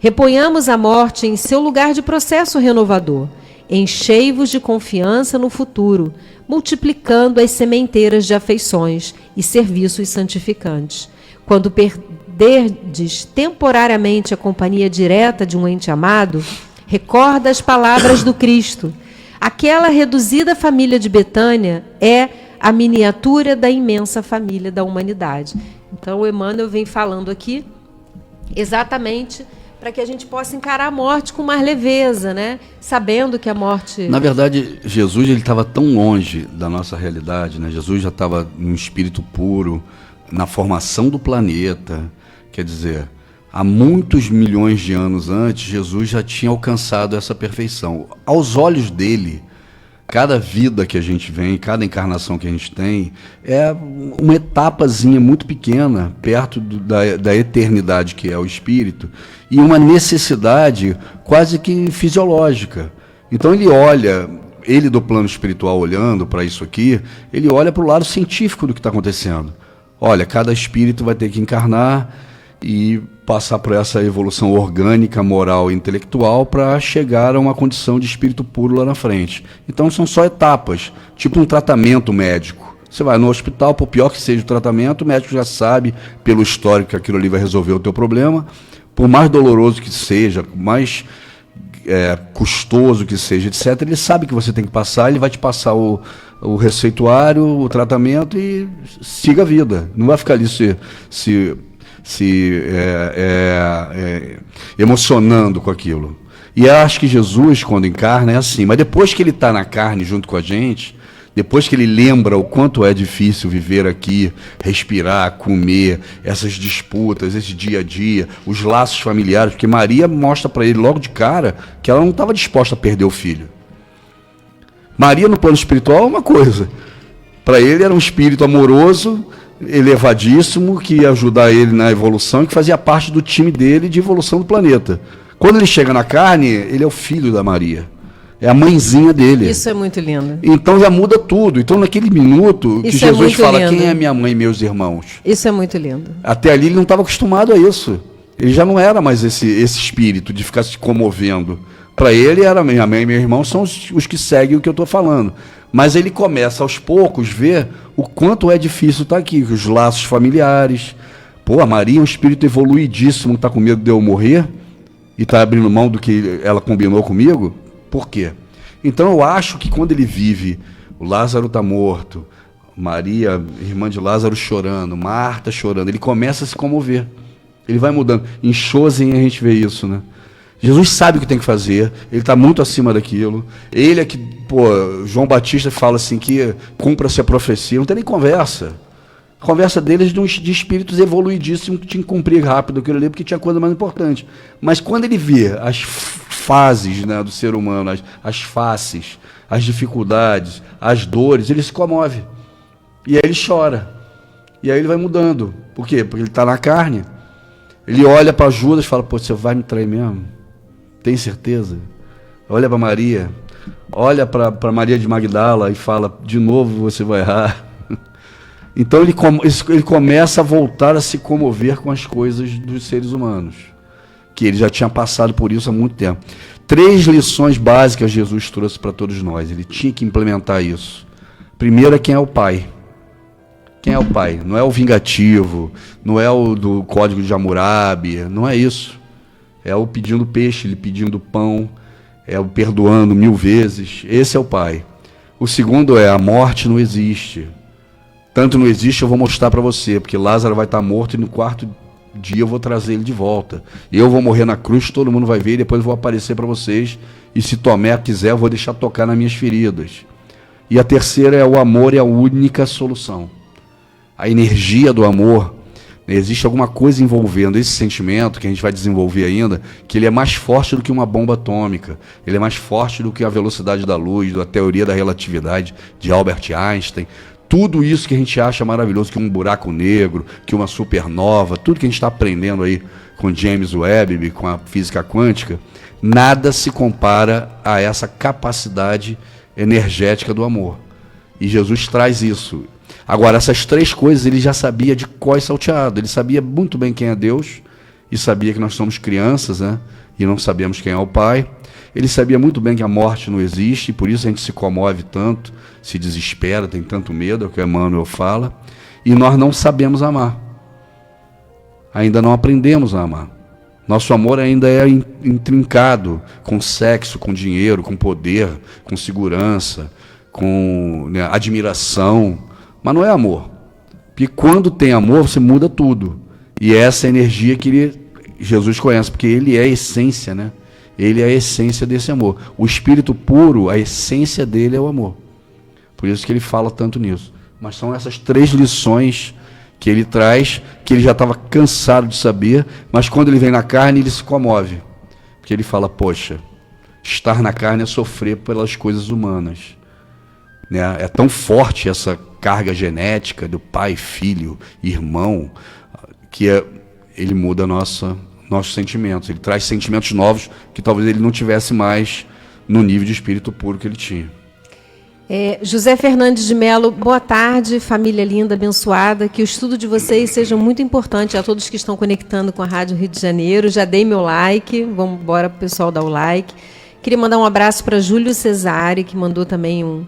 Reponhamos a morte em seu lugar de processo renovador. Enchei-vos de confiança no futuro, multiplicando as sementeiras de afeições e serviços santificantes. Quando perderdes temporariamente a companhia direta de um ente amado, recorda as palavras do Cristo. Aquela reduzida família de Betânia é a miniatura da imensa família da humanidade. Então, o Emmanuel vem falando aqui exatamente para que a gente possa encarar a morte com mais leveza, né? Sabendo que a morte... Na verdade, Jesus estava tão longe da nossa realidade, né? Jesus já estava num espírito puro, na formação do planeta. Quer dizer, há muitos milhões de anos antes, Jesus já tinha alcançado essa perfeição. Aos olhos dele, cada vida que a gente vem, cada encarnação que a gente tem, é uma etapazinha muito pequena, perto da eternidade que é o espírito, e uma necessidade quase que fisiológica, Então ele olha, ele do plano espiritual olhando para isso aqui, ele olha para o lado científico do que está acontecendo. Olha, cada espírito vai ter que encarnar e passar por essa evolução orgânica, moral e intelectual para chegar a uma condição de espírito puro lá na frente. Então são só etapas, tipo um tratamento médico. Você vai no hospital, por pior que seja o tratamento, o médico já sabe, pelo histórico, que aquilo ali vai resolver o teu problema. Por mais doloroso que seja, mais custoso que seja, etc., ele sabe que você tem que passar, ele vai te passar o receituário, o tratamento e siga a vida. Não vai ficar ali se emocionando com aquilo. E eu acho que Jesus, quando encarna, é assim. Mas depois que ele está na carne junto com a gente, depois que ele lembra o quanto é difícil viver aqui, respirar, comer, essas disputas, esse dia a dia, os laços familiares, porque Maria mostra para ele logo de cara que ela não estava disposta a perder o filho. Maria, no plano espiritual, é uma coisa. Para ele era um espírito amoroso, elevadíssimo, que ia ajudar ele na evolução e que fazia parte do time dele de evolução do planeta. Quando ele chega na carne, ele é o filho da Maria. É a mãezinha dele. Isso é muito lindo. Então já muda tudo. Então naquele minuto que Jesus fala, lindo. Quem é minha mãe e meus irmãos? Isso é muito lindo. Até ali ele não estava acostumado a isso. Ele já não era mais esse espírito de ficar se comovendo. Para ele era minha mãe e meu irmão são os que seguem o que eu estou falando. Mas ele começa aos poucos a ver o quanto é difícil estar aqui, os laços familiares. Pô, a Maria é um espírito evoluidíssimo, está com medo de eu morrer e está abrindo mão do que ela combinou comigo. Por quê? Então eu acho que quando ele vive, o Lázaro está morto, Maria, irmã de Lázaro, chorando, Marta chorando, ele começa a se comover. Ele vai mudando. Em Chosen a gente vê isso, né? Jesus sabe o que tem que fazer, ele está muito acima daquilo. Ele é que, João Batista fala assim que cumpra-se a profecia, não tem nem conversa. A conversa deles de espíritos evoluidíssimos que tinham que cumprir rápido aquilo ali, porque tinha coisa mais importante. Mas quando ele vê as fases, né, do ser humano, as faces, as dificuldades, as dores, ele se comove. E aí ele chora. E aí ele vai mudando. Por quê? Porque ele está na carne. Ele olha para Judas e fala, você vai me trair mesmo? Tem certeza? Olha para Maria. Olha para Maria de Magdala e fala, de novo você vai errar. Então ele começa a voltar a se comover com as coisas dos seres humanos, que ele já tinha passado por isso há muito tempo. 3 lições básicas Jesus trouxe para todos nós. Ele tinha que implementar isso. Primeiro é quem é o Pai. Quem é o Pai? Não é o vingativo, não é o do Código de Hammurabi, não é isso. É o pedindo peixe, ele pedindo pão, é o perdoando 1000 vezes. Esse é o Pai. O segundo é a morte não existe. Tanto não existe, eu vou mostrar para você, porque Lázaro vai estar morto e no 4º dia eu vou trazer ele de volta. Eu vou morrer na cruz, todo mundo vai ver, e depois eu vou aparecer para vocês. E se Tomé quiser, eu vou deixar tocar nas minhas feridas. E a terceira é o amor, é a única solução. A energia do amor, existe alguma coisa envolvendo esse sentimento, que a gente vai desenvolver ainda, que ele é mais forte do que uma bomba atômica. Ele é mais forte do que a velocidade da luz, da teoria da relatividade de Albert Einstein. Tudo isso que a gente acha maravilhoso, que um buraco negro, que uma supernova, tudo que a gente está aprendendo aí com James Webb, com a física quântica, nada se compara a essa capacidade energética do amor. E Jesus traz isso. Agora, essas 3 coisas ele já sabia de cor e salteado. Ele sabia muito bem quem é Deus, e sabia que nós somos crianças, né? E não sabemos quem é o Pai. Ele sabia muito bem que a morte não existe, e por isso a gente se comove tanto, se desespera, tem tanto medo, é o que Emmanuel fala. E nós não sabemos amar. Ainda não aprendemos a amar. Nosso amor ainda é intrincado com sexo, com dinheiro, com poder, com segurança, com admiração. Mas não é amor. Porque quando tem amor, você muda tudo. E essa é a energia que Jesus conhece, porque ele é a essência, né? Ele é a essência desse amor. O espírito puro, a essência dele é o amor. Por isso que ele fala tanto nisso. Mas são essas 3 lições que ele traz, que ele já estava cansado de saber, mas quando ele vem na carne, ele se comove. Porque ele fala, poxa, estar na carne é sofrer pelas coisas humanas. Né? É tão forte essa carga genética do pai, filho, irmão, que ele muda nossos sentimentos. Ele traz sentimentos novos que talvez ele não tivesse mais no nível de espírito puro que ele tinha. José Fernandes de Melo, boa tarde, família linda, abençoada, que o estudo de vocês seja muito importante a todos que estão conectando com a Rádio Rio de Janeiro. Já dei meu like, vamos embora para o pessoal dar o like. Queria mandar um abraço para Júlio Cesare, que mandou também o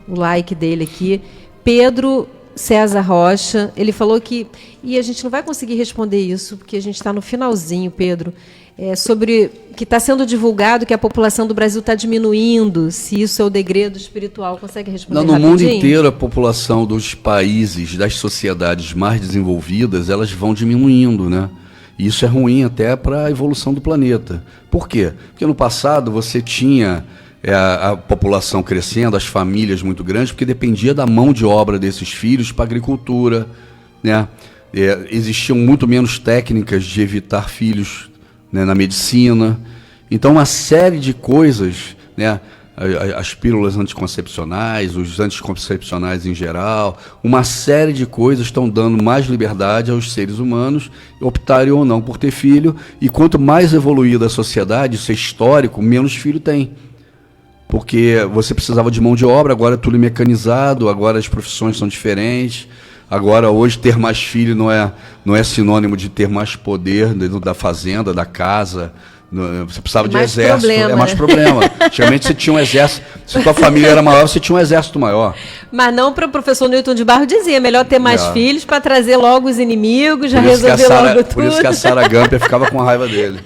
like dele aqui. Pedro César Rocha, ele falou que, e a gente não vai conseguir responder isso, porque a gente está no finalzinho, Pedro, sobre que está sendo divulgado que a população do Brasil está diminuindo, se isso é o degredo espiritual. Consegue responder rapidinho? No mundo inteiro, a população dos países, das sociedades mais desenvolvidas, elas vão diminuindo, né? E isso é ruim até para a evolução do planeta. Por quê? Porque no passado você tinha a população crescendo, as famílias muito grandes, porque dependia da mão de obra desses filhos para a agricultura, né? Existiam muito menos técnicas de evitar filhos, né, na medicina. Então, uma série de coisas, né, as pílulas anticoncepcionais, os anticoncepcionais em geral, uma série de coisas estão dando mais liberdade aos seres humanos, optarem ou não por ter filho, e quanto mais evoluída a sociedade, isso é histórico, menos filho tem. Porque você precisava de mão de obra, agora é tudo mecanizado, agora as profissões são diferentes. Agora, hoje, ter mais filho não é sinônimo de ter mais poder dentro da fazenda, da casa. Você precisava de exército, é mais problema. Antigamente você tinha um exército, se sua família era maior, você tinha um exército maior. Mas não para o professor Newton de Barro dizia, melhor ter mais filhos para trazer logo os inimigos, já resolver logo tudo. Por isso que a Sarah Gamper ficava com raiva dele.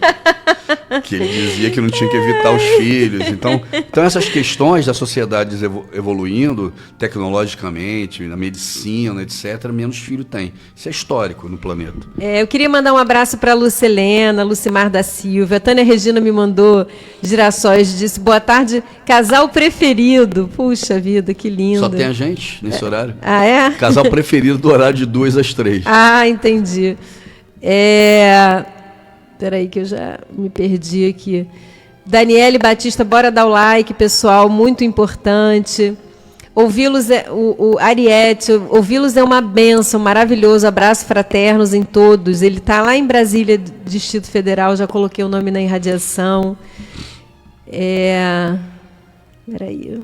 Que ele dizia que não tinha que evitar os filhos. Então essas questões da sociedade evoluindo tecnologicamente, na medicina, etc., menos filho tem. Isso é histórico no planeta. Eu queria mandar um abraço para a Lucelena, Lucimar da Silva. A Tânia Regina me mandou girassóis, disse, boa tarde, casal preferido. Puxa vida, que lindo. Só tem a gente nesse horário. Ah, é? Casal preferido do horário de 2 às 3. Ah, entendi. Peraí que eu já me perdi aqui. Daniele Batista, bora dar o like, pessoal, muito importante. Ouvi-los, o Ariete, ouvi-los é uma bênção, maravilhoso, abraço fraternos em todos. Ele está lá em Brasília, Distrito Federal, já coloquei o nome na irradiação. Peraí.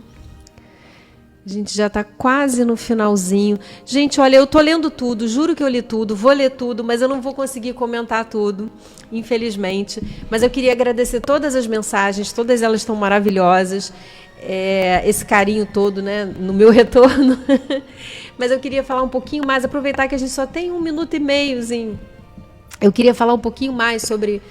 A gente já está quase no finalzinho. Gente, olha, eu estou lendo tudo, juro que eu li tudo, vou ler tudo, mas eu não vou conseguir comentar tudo, infelizmente. Mas eu queria agradecer todas as mensagens, todas elas estão maravilhosas, esse carinho todo, né, no meu retorno. Mas eu queria falar um pouquinho mais, aproveitar que a gente só tem 1 minuto e meiozinho. Eu queria falar um pouquinho mais sobre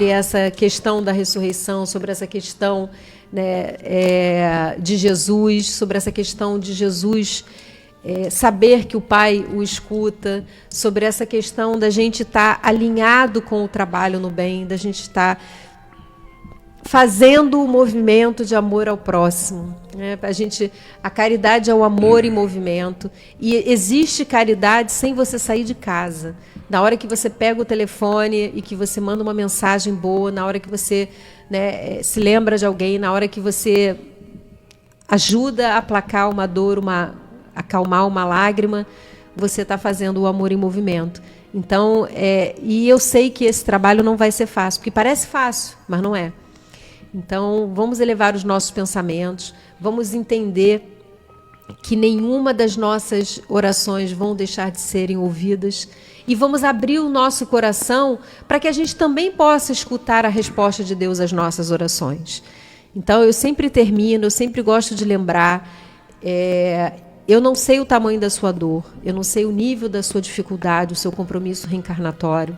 essa questão da ressurreição, sobre essa questão, né, de Jesus, sobre essa questão de Jesus saber que o Pai o escuta, sobre essa questão da gente estar alinhado com o trabalho no bem, da gente estar fazendo o movimento de amor ao próximo. Né? A caridade é o amor em movimento, e existe caridade sem você sair de casa. Na hora que você pega o telefone e que você manda uma mensagem boa, na hora que você, né, se lembra de alguém, na hora que você ajuda a aplacar uma dor, acalmar uma lágrima, você está fazendo o amor em movimento. Então, e eu sei que esse trabalho não vai ser fácil, porque parece fácil, mas não é. Então, vamos elevar os nossos pensamentos, vamos entender que nenhuma das nossas orações vão deixar de serem ouvidas, e vamos abrir o nosso coração para que a gente também possa escutar a resposta de Deus às nossas orações. Então, eu sempre termino, eu sempre gosto de lembrar, eu não sei o tamanho da sua dor, eu não sei o nível da sua dificuldade, o seu compromisso reencarnatório,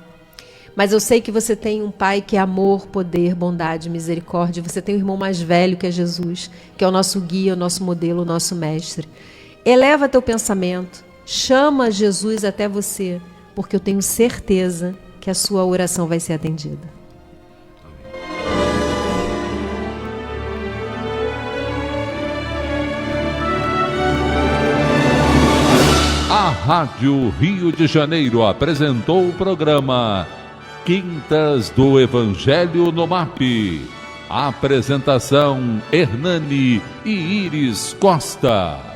mas eu sei que você tem um Pai que é amor, poder, bondade, misericórdia. Você tem um irmão mais velho que é Jesus, que é o nosso guia, o nosso modelo, o nosso mestre. Eleva teu pensamento, chama Jesus até você, porque eu tenho certeza que a sua oração vai ser atendida. A Rádio Rio de Janeiro apresentou o programa Quintas do Evangelho no MAP. Apresentação: Hernani e Iris Costa.